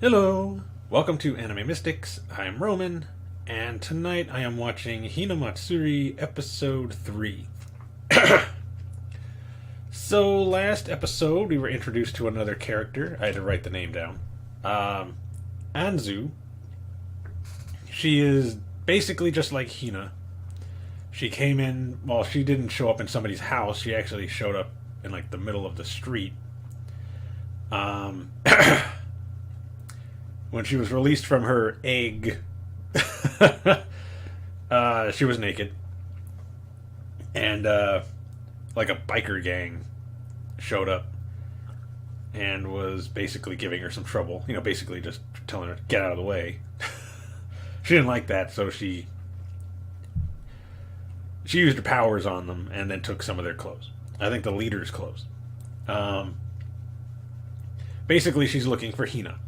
Hello! Welcome to Anime Mystics. I'm Roman, and tonight I am watching Hinamatsuri Episode 3. So, last episode we were introduced to another character. I had to write the name down. Anzu. She is basically just like Hina. She came in, well, she didn't show up in somebody's house. She actually showed up in, like, the middle of the street. When she was released from her egg, she was naked. And, like a biker gang showed up and was basically giving her some trouble. You know, basically just telling her to get out of the way. She didn't like that, so she used her powers on them and then took some of their clothes. I think the leader's clothes. Basically, she's looking for Hina.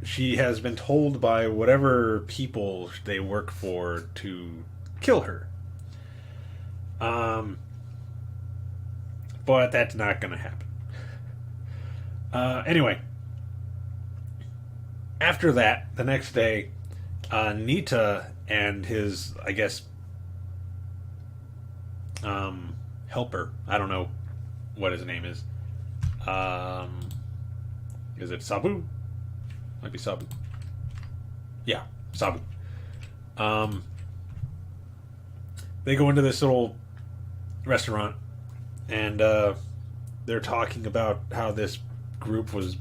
She has been told by whatever people they work for to kill her. But that's not going to happen. Anyway, after that, the next day, Nita and his, I guess, helper, I don't know what his name is. Is it Sabu? Might be Sabu. Yeah, Sabu. They go into this little restaurant, and they're talking about how this group was,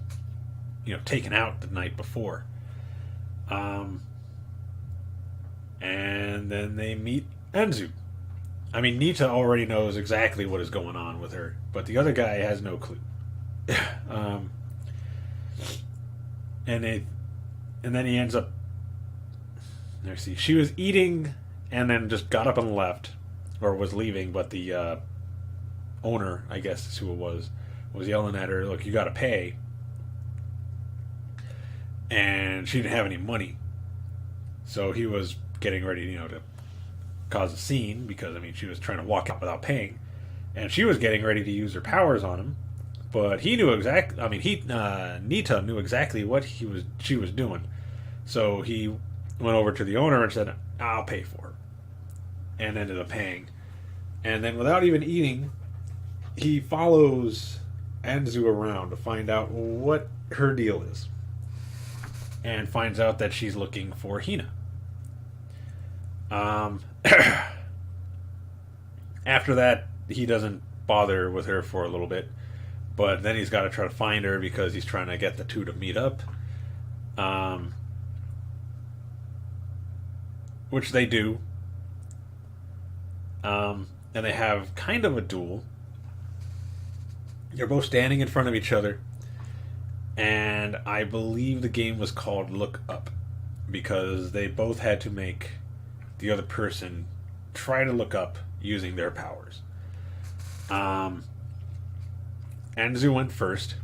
taken out the night before. And then they meet Anzu. I mean, Nita already knows exactly what is going on with her, but the other guy has no clue. And then he ends up. Let's see. She was eating, and then just got up and left, or was leaving. But the owner, I guess is who it was yelling at her, "Look, you got to pay." And she didn't have any money, so he was getting ready, to cause a scene because she was trying to walk out without paying, and she was getting ready to use her powers on him. But he knew exactly. Nita knew exactly what she was doing, so he went over to the owner and said, "I'll pay for her," and ended up paying. And then, without even eating, he follows Anzu around to find out what her deal is, and finds out that she's looking for Hina. After that, he doesn't bother with her for a little bit. But then he's got to try to find her because he's trying to get the two to meet up. Which they do. And they have kind of a duel. They're both standing in front of each other. And I believe the game was called Look Up. Because they both had to make the other person try to look up using their powers. Anzu went first.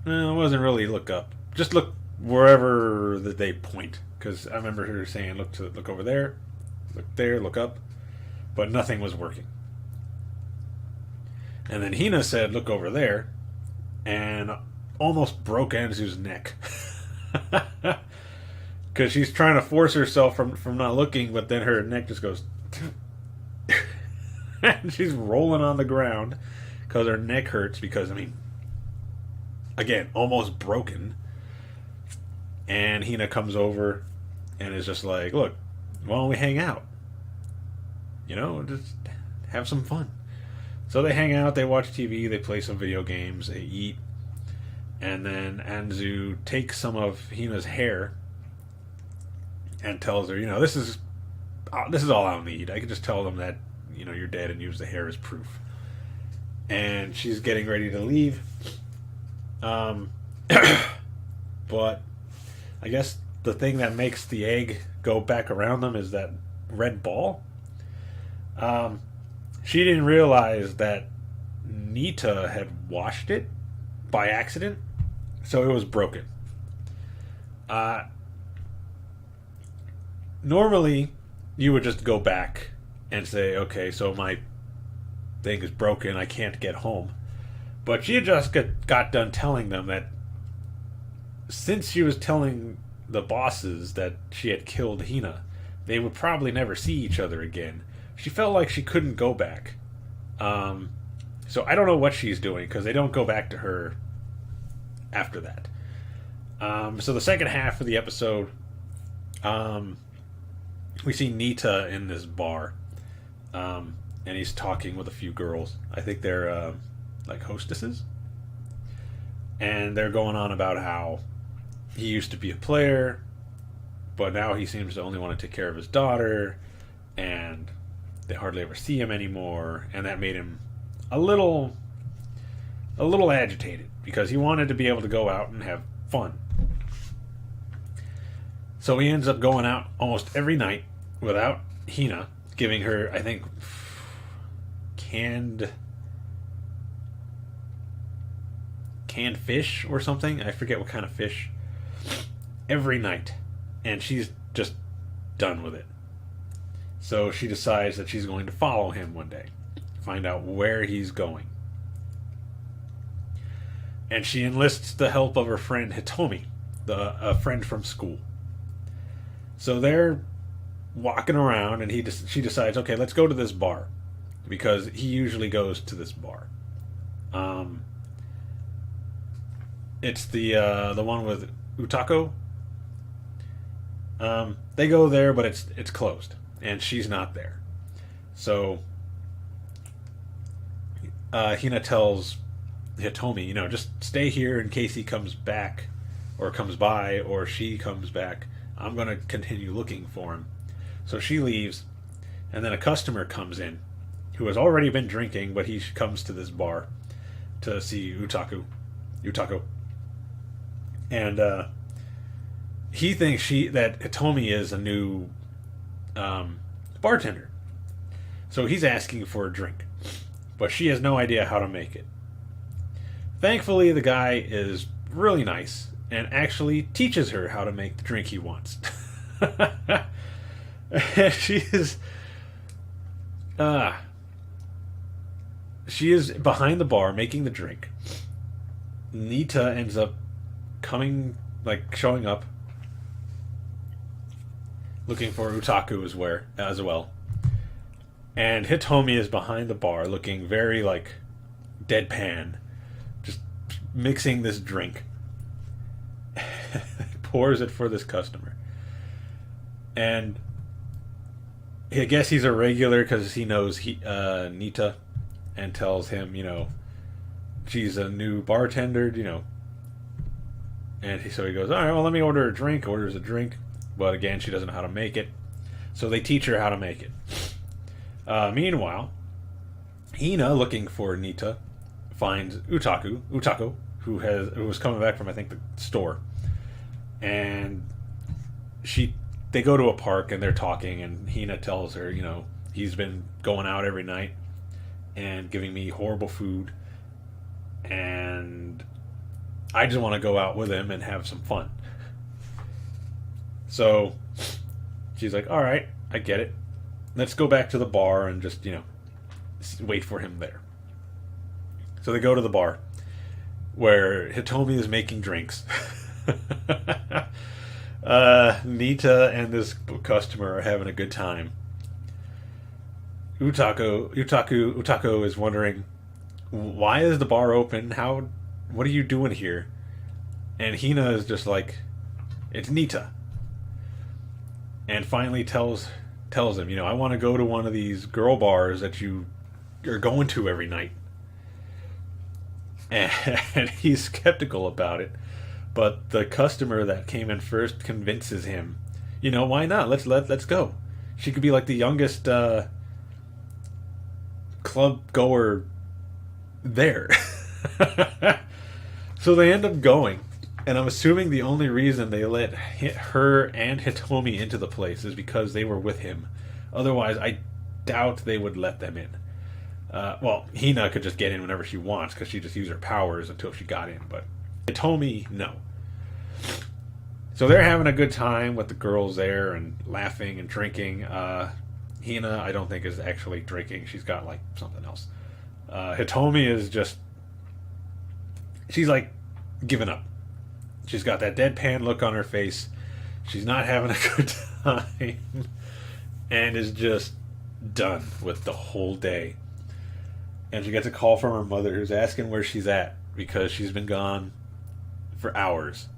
Well, it wasn't really look up. Just look wherever that they point. Because I remember her saying, look over there, look up. But nothing was working. And then Hina said, look over there. And almost broke Anzu's neck. Because she's trying to force herself from not looking, but then her neck just goes... and she's rolling on the ground because her neck hurts because, again, almost broken. And Hina comes over and is just like, look, why don't we hang out? Just have some fun. So they hang out, they watch TV, they play some video games, they eat. And then Anzu takes some of Hina's hair and tells her, this is all I'll need. I can just tell them that, you're dead and use the hair as proof. And she's getting ready to leave. But I guess the thing that makes the egg go back around them is that red ball. She didn't realize that Nita had washed it by accident, so it was broken. Normally, you would just go back and say, okay, so my thing is broken. I can't get home. But she had just got done telling them that since she was telling the bosses that she had killed Hina, they would probably never see each other again. She felt like she couldn't go back. So I don't know what she's doing because they don't go back to her after that. So the second half of the episode, we see Nita in this bar, and he's talking with a few girls. I think they're like hostesses, and they're going on about how he used to be a player, but now he seems to only want to take care of his daughter, and they hardly ever see him anymore, and that made him a little agitated because he wanted to be able to go out and have fun. So he ends up going out almost every night without Hina, giving her, I think, canned fish or something. I forget what kind of fish. Every night. And she's just done with it. So she decides that she's going to follow him one day, find out where he's going. And she enlists the help of her friend Hitomi, a friend from school. So they're walking around, and she decides, okay, let's go to this bar, because he usually goes to this bar. It's the one with Utako. They go there, but it's closed, and she's not there. So Hina tells Hitomi, just stay here in case he comes back, or comes by, or she comes back. I'm going to continue looking for him. So she leaves, and then a customer comes in who has already been drinking, but he comes to this bar to see Utako. And he thinks that Hitomi is a new bartender. So he's asking for a drink, but she has no idea how to make it. Thankfully, the guy is really nice and actually teaches her how to make the drink he wants. She is behind the bar making the drink. Nita ends up showing up, looking for Utaku as well. And Hitomi is behind the bar looking very deadpan, just mixing this drink. Pours it for this customer. And I guess he's a regular because he knows Nita, and tells him, she's a new bartender, And so he goes, all right, well, let me order a drink. Orders a drink. But again, she doesn't know how to make it. So they teach her how to make it. Meanwhile, Hina, looking for Nita, finds Utako, who was coming back from, I think, the store. And they go to a park and they're talking, and Hina tells her, he's been going out every night and giving me horrible food, and I just want to go out with him and have some fun. So she's like, all right, I get it. Let's go back to the bar and just, wait for him there. So they go to the bar where Hitomi is making drinks. Nita and this customer are having a good time. Utako is wondering, why is the bar open? What are you doing here? And Hina is just like, it's Nita. And finally tells him, I want to go to one of these girl bars that you are going to every night. And he's skeptical about it. But the customer that came in first convinces him, why not? Let's go. She could be like the youngest club goer there. So they end up going, and I'm assuming the only reason they let her and Hitomi into the place is because they were with him. Otherwise, I doubt they would let them in. Well, Hina could just get in whenever she wants because she just used her powers until she got in, but Hitomi, no. So they're having a good time with the girls there and laughing and drinking. Hina, I don't think, is actually drinking. She's got something else. Hitomi is just, she's like giving up. She's got that deadpan look on her face. She's not having a good time and is just done with the whole day. And she gets a call from her mother who's asking where she's at because she's been gone for hours.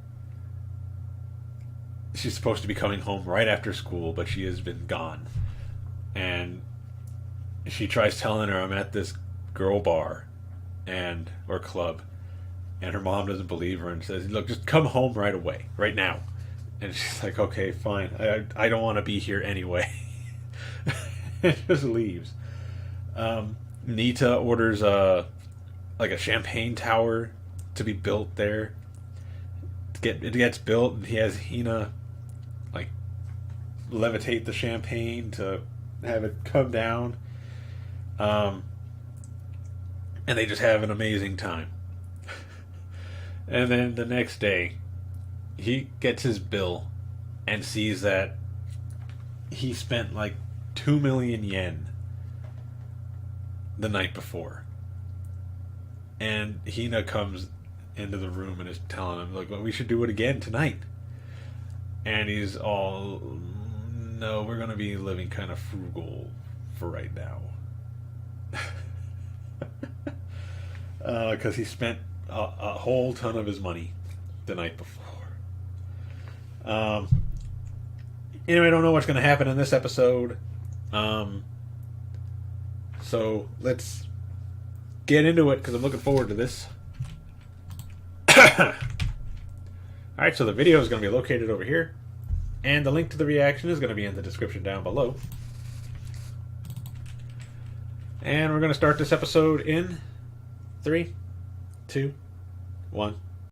She's supposed to be coming home right after school, but she has been gone. And she tries telling her, I'm at this girl bar or club, and her mom doesn't believe her and says, look, just come home right away, right now. And she's like, okay, fine, I don't want to be here anyway. And just leaves. Nita orders like a champagne tower to be built there. It gets built, and he has Hina like levitate the champagne to have it come down. And they just have an amazing time. And then the next day, he gets his bill and sees that he spent like 2 million yen the night before. And Hina comes into the room and is telling him, like, well, we should do it again tonight. And he's all, no, we're going to be living kind of frugal for right now. Because he spent a whole ton of his money the night before. Anyway, I don't know what's going to happen in this episode. So let's get into it because I'm looking forward to this. Alright, so the video is going to be located over here. And the link to the reaction is going to be in the description down below. And we're going to start this episode in 3, 2, 1.